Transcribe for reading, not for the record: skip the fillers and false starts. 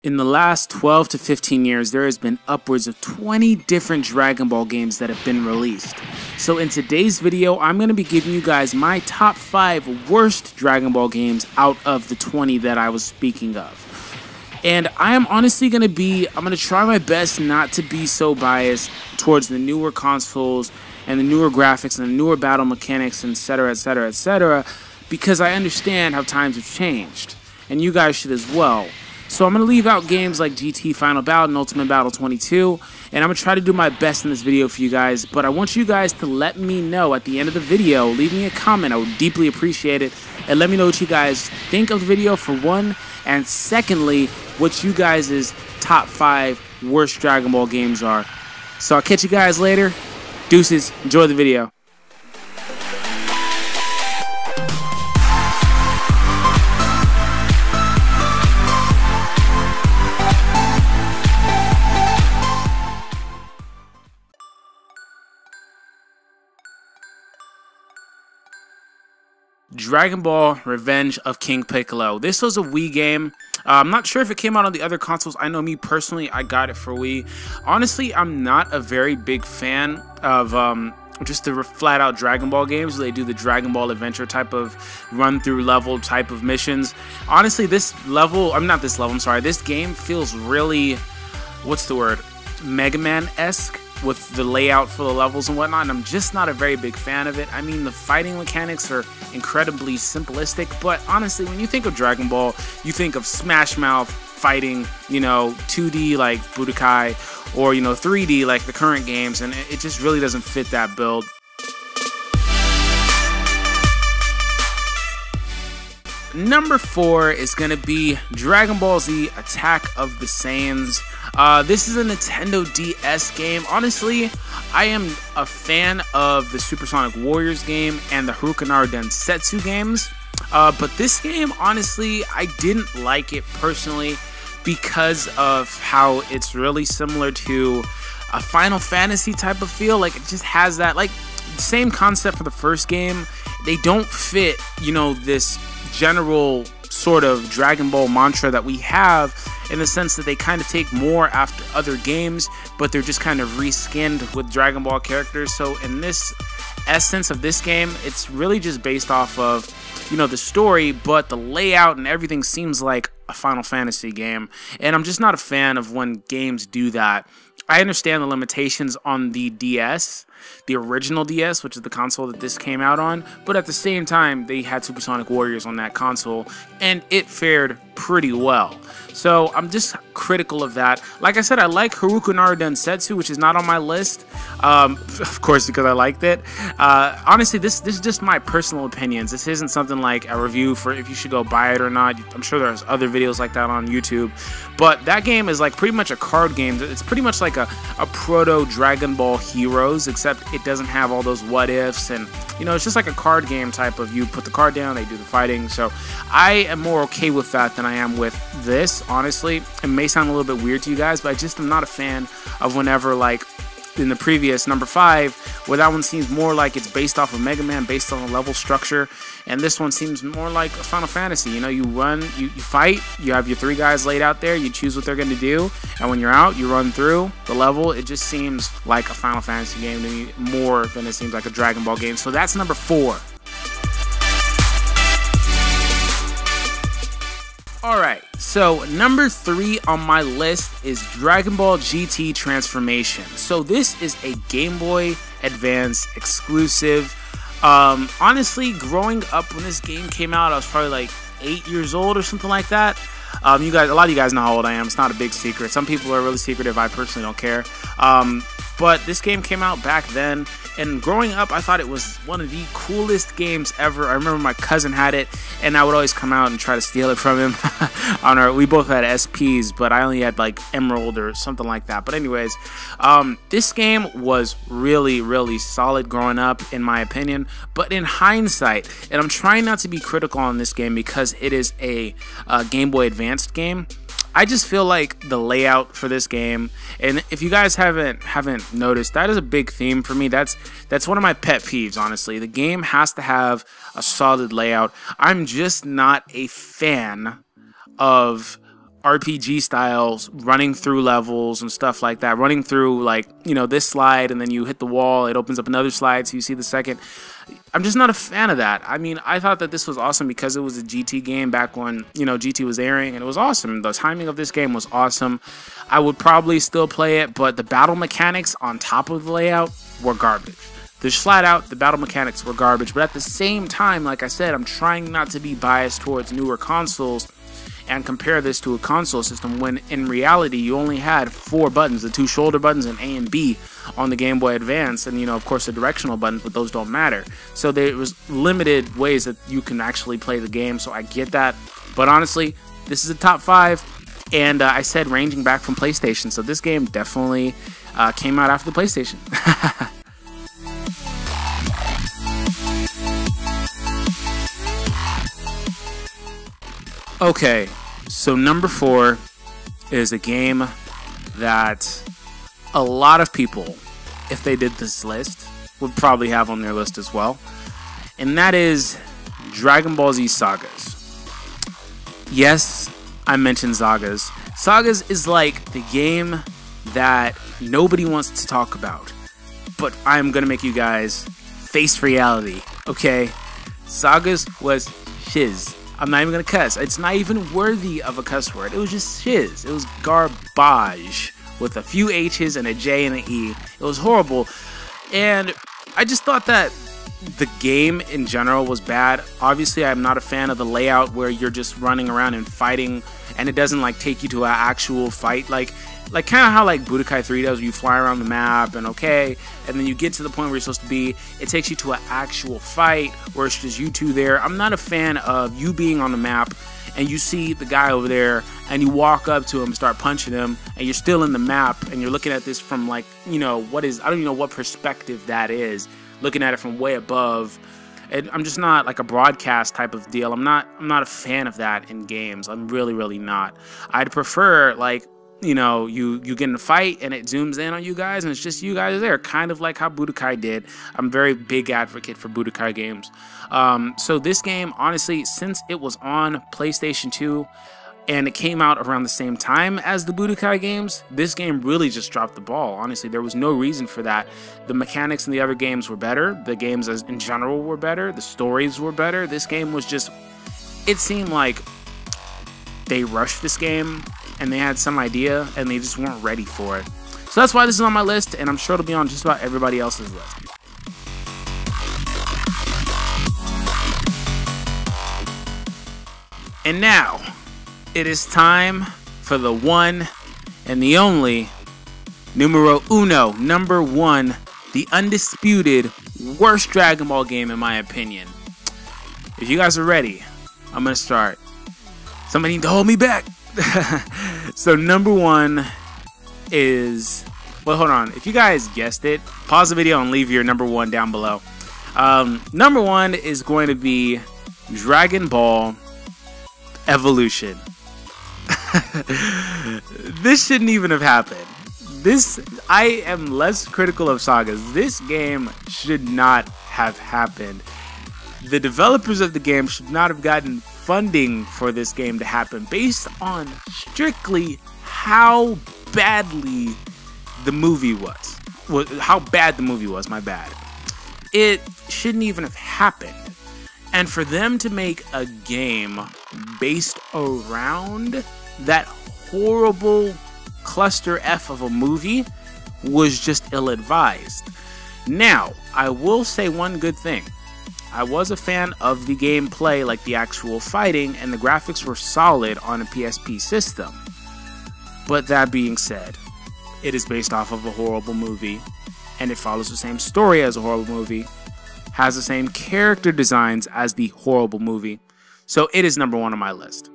In the last 12 to 15 years, there has been upwards of 20 different Dragon Ball games that have been released. So in today's video, I'm going to be giving you guys my top 5 worst Dragon Ball games out of the 20 that I was speaking of. And I am honestly I'm going to try my best not to be so biased towards the newer consoles and the newer graphics and the newer battle mechanics, etc, etc, etc, because I understand how times have changed, and you guys should as well. So I'm going to leave out games like GT Final Battle and Ultimate Battle 22, and I'm going to try to do my best in this video for you guys, but I want you guys to let me know at the end of the video, leave me a comment, I would deeply appreciate it, and let me know what you guys think of the video for one, and secondly, what you guys' top 5 worst Dragon Ball games are. So I'll catch you guys later. Deuces, enjoy the video. Dragon Ball Revenge of King Piccolo. This was a Wii game. I'm not sure if it came out on the other consoles. I know me personally, I got it for Wii. Honestly, I'm not a very big fan of just the flat out Dragon Ball games. They do the Dragon Ball adventure type of run through level type of missions. Honestly, this game feels really, what's the word, Mega Man-esque with the layout for the levels and whatnot, and I'm just not a very big fan of it. I mean, the fighting mechanics are incredibly simplistic, but honestly, when you think of Dragon Ball, you think of Smash Mouth fighting, you know, 2D like Budokai, or, you know, 3D like the current games, and it just really doesn't fit that build. Number 4 is going to be Dragon Ball Z Attack of the Saiyans. This is a Nintendo DS game. Honestly, I am a fan of the Supersonic Warriors game and the Haruka Densetsu games. But this game, honestly, I didn't like it personally because of how it's really similar to a Final Fantasy type of feel. Like, it just has that, like, same concept for the first game. They don't fit, you know, this general sort of Dragon Ball mantra that we have, in the sense that they kind of take more after other games, but they're just kind of reskinned with Dragon Ball characters. So in this essence of this game, it's really just based off of, you know, the story, but the layout and everything seems like a Final Fantasy game, and I'm just not a fan of when games do that. I understand the limitations on the DS, the original DS, which is the console that this came out on, but at the same time, they had Supersonic Warriors on that console, and it fared pretty well. So I'm just critical of that. Like I said, I like Haruka Densetsu, which is not on my list, of course, because I liked it. Honestly, this is just my personal opinions. This isn't something like a review for if you should go buy it or not. I'm sure there's other videos like that on YouTube, but that game is like pretty much a card game. It's pretty much like a proto Dragon Ball Heroes, except it doesn't have all those what ifs, and, you know, it's just like a card game type of, you put the card down, they do the fighting. So I am more okay with that than I am with this, honestly. It may sound a little bit weird to you guys, but I just am not a fan of whenever, like in the previous number 5, where that one seems more like it's based off of Mega Man, based on a level structure, and this one seems more like a Final Fantasy. You know, you run, you fight, you have your 3 guys laid out there, you choose what they're going to do, and when you're out, you run through the level. It just seems like a Final Fantasy game to me more than it seems like a Dragon Ball game. So that's number 4. Alright, so number 3 on my list is Dragon Ball GT Transformation. So this is a Game Boy Advance exclusive. Honestly, growing up when this game came out, I was probably like 8 years old or something like that. A lot of you guys know how old I am. It's not a big secret. Some people are really secretive. I personally don't care. But this game came out back then, and growing up, I thought it was one of the coolest games ever. I remember my cousin had it, and I would always come out and try to steal it from him. We both had SPs, but I only had like Emerald or something like that. But anyways, this game was really, really solid growing up, in my opinion. But in hindsight, and I'm trying not to be critical on this game because it is a Game Boy Advanced game, I just feel like the layout for this game, and if you guys haven't noticed, that is a big theme for me. That's one of my pet peeves, honestly. The game has to have a solid layout. I'm just not a fan of RPG styles, running through levels and stuff like that, running through, like, you know, this slide and then you hit the wall, it opens up another slide so you see the second. I'm just not a fan of that. I mean, I thought that this was awesome because it was a GT game back when, you know, GT was airing, and it was awesome. The timing of this game was awesome. I would probably still play it, but the battle mechanics on top of the layout were garbage. Just flat out, the battle mechanics were garbage, but at the same time, like I said, I'm trying not to be biased towards newer consoles and compare this to a console system when in reality you only had 4 buttons, the 2 shoulder buttons and A and B on the Game Boy Advance, and, you know, of course the directional buttons, but those don't matter. So there was limited ways that you can actually play the game, so I get that. But honestly, this is a top 5, and I said ranging back from PlayStation, so this game definitely came out after the PlayStation. Okay, so number 4 is a game that a lot of people, if they did this list, would probably have on their list as well. And that is Dragon Ball Z Sagas. Yes, I mentioned Sagas. Sagas is like the game that nobody wants to talk about, but I'm gonna make you guys face reality, okay? Sagas was shiz. I'm not even gonna cuss. It's not even worthy of a cuss word. It was just shiz. It was garbage with a few H's and a J and an E. It was horrible. And I just thought that the game in general was bad. Obviously, I'm not a fan of the layout where you're just running around and fighting and it doesn't like take you to an actual fight. Like kind of how like Budokai 3 does, where you fly around the map and and then you get to the point where you're supposed to be, it takes you to an actual fight where it's just you two there. I'm not a fan of you being on the map and you see the guy over there and you walk up to him, start punching him, and you're still in the map and you're looking at this from, like, you know, I don't even know what perspective that is, looking at it from way above. And I'm just not like a broadcast type of deal. I'm not a fan of that in games. I'm really not. I'd prefer, like, you know, you get in a fight and it zooms in on you guys and it's just you guys there, kind of like how Budokai did. I'm a very big advocate for Budokai games. So this game, honestly, since it was on PlayStation 2 and it came out around the same time as the Budokai games, this game really just dropped the ball. Honestly, there was no reason for that. The mechanics in the other games were better. The games as in general were better. The stories were better. This game was just, it seemed like they rushed this game and they had some idea and they just weren't ready for it. So that's why this is on my list, and I'm sure it'll be on just about everybody else's list. And now, it is time for the one and the only numero uno, number 1, the undisputed worst Dragon Ball game in my opinion. If you guys are ready, I'm gonna start. Somebody need to hold me back. So number 1 is, well, hold on. If you guys guessed it, pause the video and leave your number 1 down below. Number 1 is going to be Dragon Ball Evolution. This shouldn't even have happened. I am less critical of Sagas. This game should not have happened. The developers of the game should not have gotten funding for this game to happen based on strictly how badly the movie was. How bad the movie was, my bad. It shouldn't even have happened. And for them to make a game based around that horrible cluster F of a movie was just ill-advised. Now, I will say one good thing. I was a fan of the gameplay, like the actual fighting, and the graphics were solid on a PSP system. But that being said, it is based off of a horrible movie, and it follows the same story as a horrible movie, has the same character designs as the horrible movie, so it is number 1 on my list.